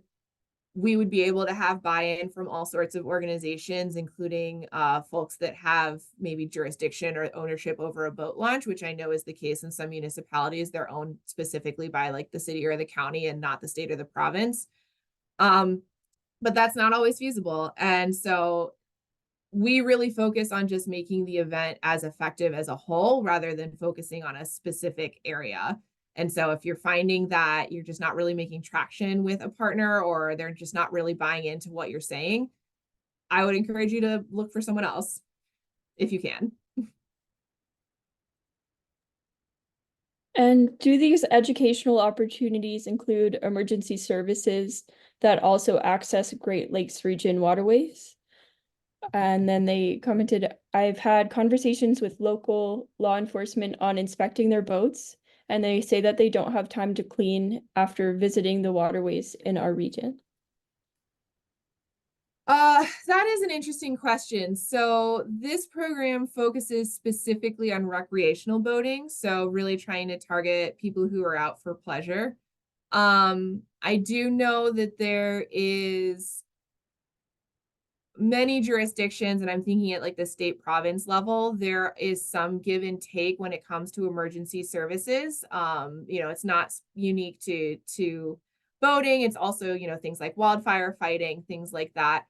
we would be able to have buy-in from all sorts of organizations, including folks that have maybe jurisdiction or ownership over a boat launch, which I know is the case in some municipalities. They're owned specifically by like the city or the county and not the state or the province. But that's not always feasible. And so we really focus on just making the event as effective as a whole rather than focusing on a specific area. And so if you're finding that you're just not really making traction with a partner, or they're just not really buying into what you're saying, I would encourage you to look for someone else if you can. And do these educational opportunities include emergency services that also access Great Lakes region waterways? And then they commented, I've had conversations with local law enforcement on inspecting their boats, and they say that they don't have time to clean after visiting the waterways in our region. That is an interesting question. So this program focuses specifically on recreational boating. So really trying to target people who are out for pleasure. I do know that there is many jurisdictions, and I'm thinking at like the state province level, there is some give and take when it comes to emergency services. It's not unique to boating. It's also, things like wildfire fighting, things like that.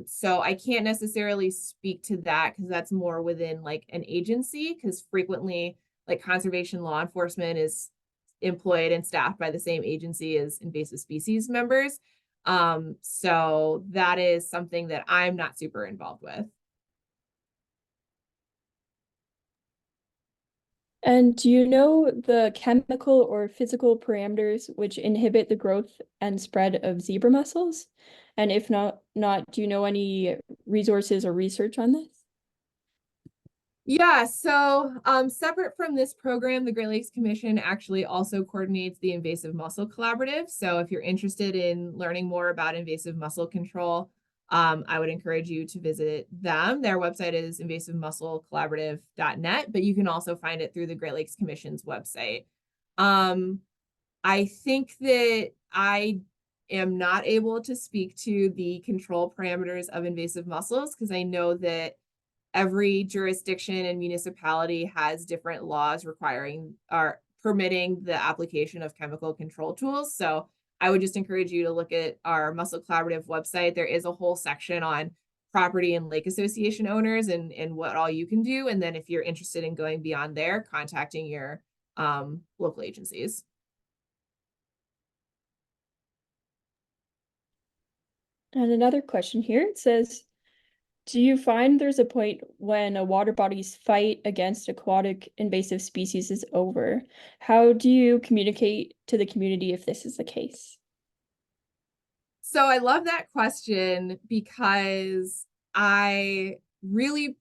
So I can't necessarily speak to that because that's more within like an agency, because frequently like conservation law enforcement is employed and staffed by the same agency as invasive species members. So that is something that I'm not super involved with. And do you know the chemical or physical parameters which inhibit the growth and spread of zebra mussels? And if not, do you know any resources or research on this? Yeah, so separate from this program, the Great Lakes Commission actually also coordinates the Invasive Mussel Collaborative. So if you're interested in learning more about invasive mussel control, I would encourage you to visit them. Their website is invasivemusselcollaborative.net, but you can also find it through the Great Lakes Commission's website. I think that I am not able to speak to the control parameters of invasive mussels because I know that every jurisdiction and municipality has different laws requiring or permitting the application of chemical control tools. So I would just encourage you to look at our Mussel Collaborative website. There is a whole section on property and lake association owners and what all you can do. And then if you're interested in going beyond there, contacting your local agencies. And another question here, it says, do you find there's a point when a water body's fight against aquatic invasive species is over? How do you communicate to the community if this is the case? So I love that question because I really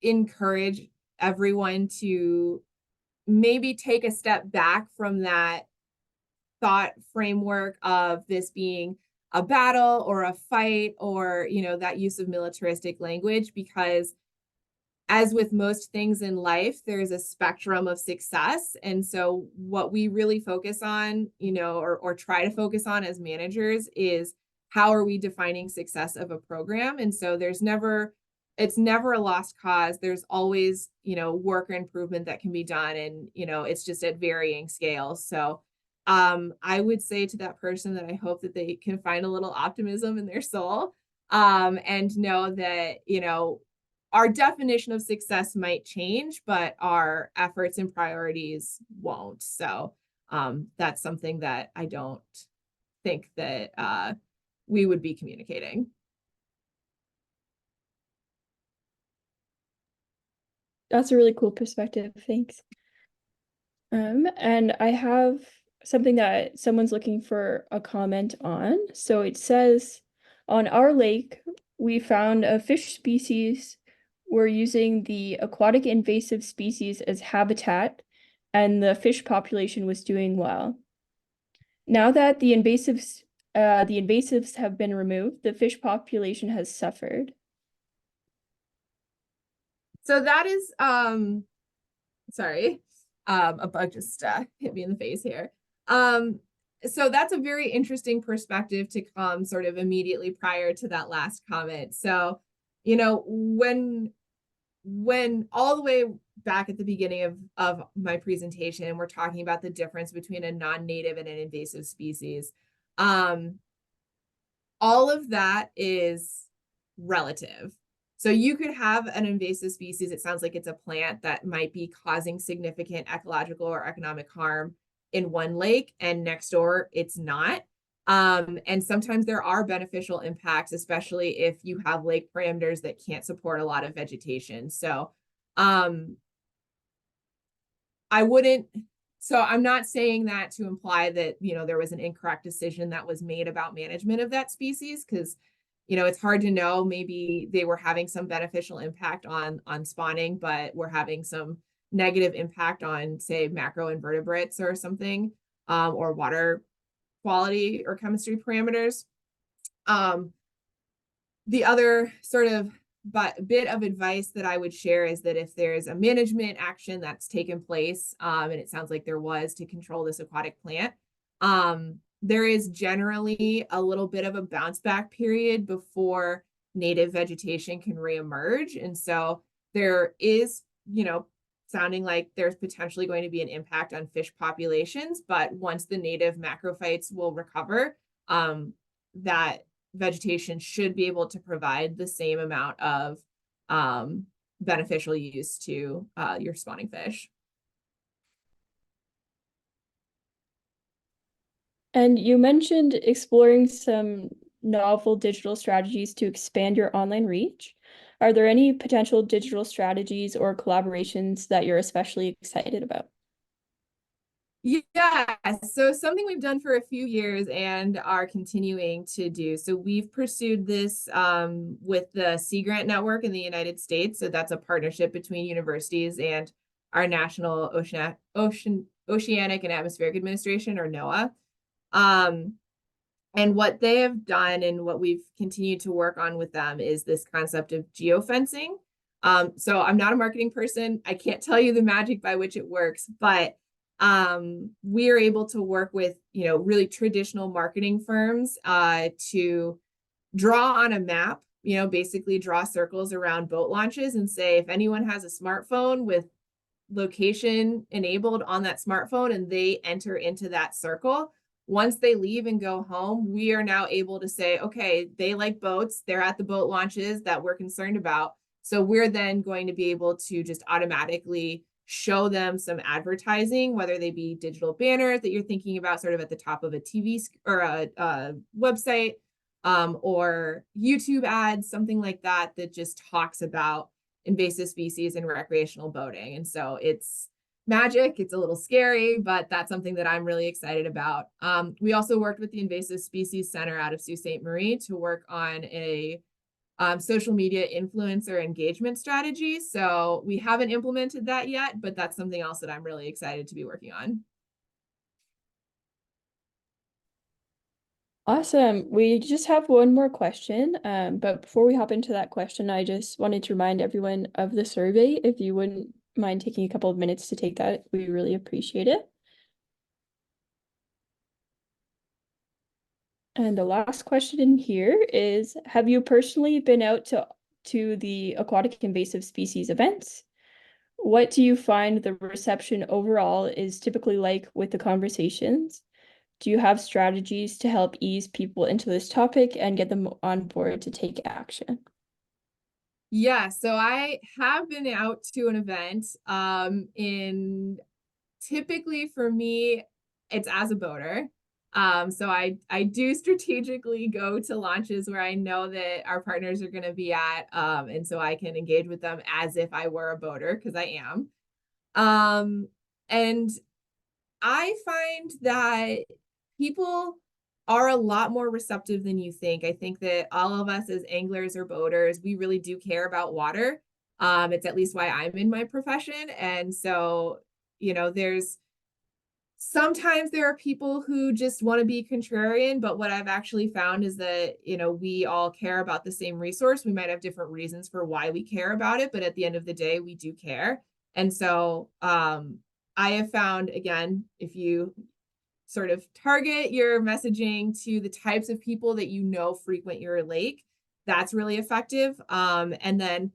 encourage everyone to maybe take a step back from that thought framework of this being a battle or a fight or, that use of militaristic language, because as with most things in life, there's a spectrum of success. And so what we really focus on, or try to focus on as managers is how are we defining success of a program? And so it's never a lost cause. There's always, work or improvement that can be done. And, it's just at varying scales. So I would say to that person that I hope that they can find a little optimism in their soul, and know that, our definition of success might change, but our efforts and priorities won't. So that's something that I don't think that we would be communicating. That's a really cool perspective. Thanks. And I have something that someone's looking for a comment on. So it says, on our lake, we found a fish species. We're using the aquatic invasive species as habitat, and the fish population was doing well. Now that the invasives have been removed, the fish population has suffered. So that is sorry, a bug just hit me in the face here. So that's a very interesting perspective to come sort of immediately prior to that last comment. So, when all the way back at the beginning of my presentation, we're talking about the difference between a non-native and an invasive species. All of that is relative. So you could have an invasive species, it sounds like it's a plant that might be causing significant ecological or economic harm in one lake, and next door it's not. And sometimes there are beneficial impacts, especially if you have lake parameters that can't support a lot of vegetation. So I wouldn't, so I'm not saying that to imply that, there was an incorrect decision that was made about management of that species, because, it's hard to know. Maybe they were having some beneficial impact on spawning, but we're having some negative impact on, say, macroinvertebrates or something, or water quality or chemistry parameters. The other sort of bit of advice that I would share is that if there's a management action that's taken place, and it sounds like there was, to control this aquatic plant, there is generally a little bit of a bounce back period before native vegetation can reemerge. And so there is, sounding like there's potentially going to be an impact on fish populations, but once the native macrophytes will recover, that vegetation should be able to provide the same amount of beneficial use to your spawning fish. And you mentioned exploring some novel digital strategies to expand your online reach. Are there any potential digital strategies or collaborations that you're especially excited about? Yeah, so something we've done for a few years and are continuing to do. So we've pursued this with the Sea Grant Network in the United States. So that's a partnership between universities and our National Oceanic and Atmospheric Administration, or NOAA. Um, and what they have done and what we've continued to work on with them is this concept of geofencing. So I'm not a marketing person. I can't tell you the magic by which it works, but we are able to work with, really traditional marketing firms to draw on a map, basically draw circles around boat launches and say, if anyone has a smartphone with location enabled on that smartphone and they enter into that circle, once they leave and go home, we are now able to say, okay, they like boats, they're at the boat launches that we're concerned about. So we're then going to be able to just automatically show them some advertising, whether they be digital banners that you're thinking about sort of at the top of a TV or a website, or YouTube ads, something like that, that just talks about invasive species and recreational boating. And so it's magic. It's a little scary, but that's something that I'm really excited about. We also worked with the Invasive Species Center out of Sault Ste. Marie to work on a social media influencer engagement strategy. So we haven't implemented that yet, but that's something else that I'm really excited to be working on. Awesome. We just have one more question, but before we hop into that question, I just wanted to remind everyone of the survey. If you wouldn't mind taking a couple of minutes to take that, we really appreciate it. And the last question in here is, have you personally been out to the Aquatic Invasive Species events? What do you find the reception overall is typically like with the conversations? Do you have strategies to help ease people into this topic and get them on board to take action? Yeah, so I have been out to an event in typically for me, it's as a boater. So I do strategically go to launches where I know that our partners are going to be at, and so I can engage with them as if I were a boater, because I am. And I find that people are a lot more receptive than you think. I think that all of us as anglers or boaters, we really do care about water. It's at least why I'm in my profession. And so, there's sometimes there are people who just want to be contrarian, but what I've actually found is that, we all care about the same resource. We might have different reasons for why we care about it, but at the end of the day, we do care. And so, I have found, again, if you sort of target your messaging to the types of people that frequent your lake, that's really effective. And then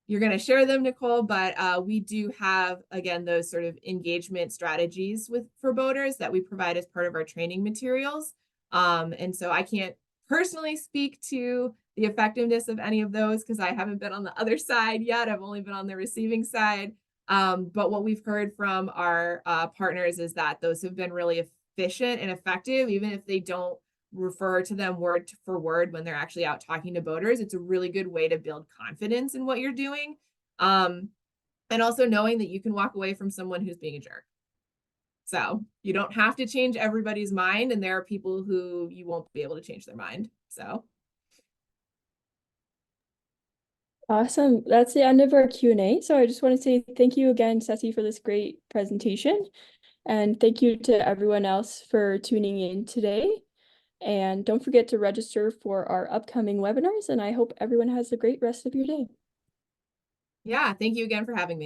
you're going to share them, Nicole, but we do have, again, those sort of engagement strategies for boaters that we provide as part of our training materials. And so I can't personally speak to the effectiveness of any of those because I haven't been on the other side yet. I've only been on the receiving side. But what we've heard from our partners is that those have been really efficient and effective, even if they don't refer to them word for word when they're actually out talking to boaters. It's a really good way to build confidence in what you're doing. And also knowing that you can walk away from someone who's being a jerk. So you don't have to change everybody's mind, and there are people who you won't be able to change their mind. So Awesome. That's the end of our Q&A. So I just want to say thank you again, Ceci, for this great presentation. And thank you to everyone else for tuning in today. And don't forget to register for our upcoming webinars. And I hope everyone has a great rest of your day. yeah, thank you again for having me.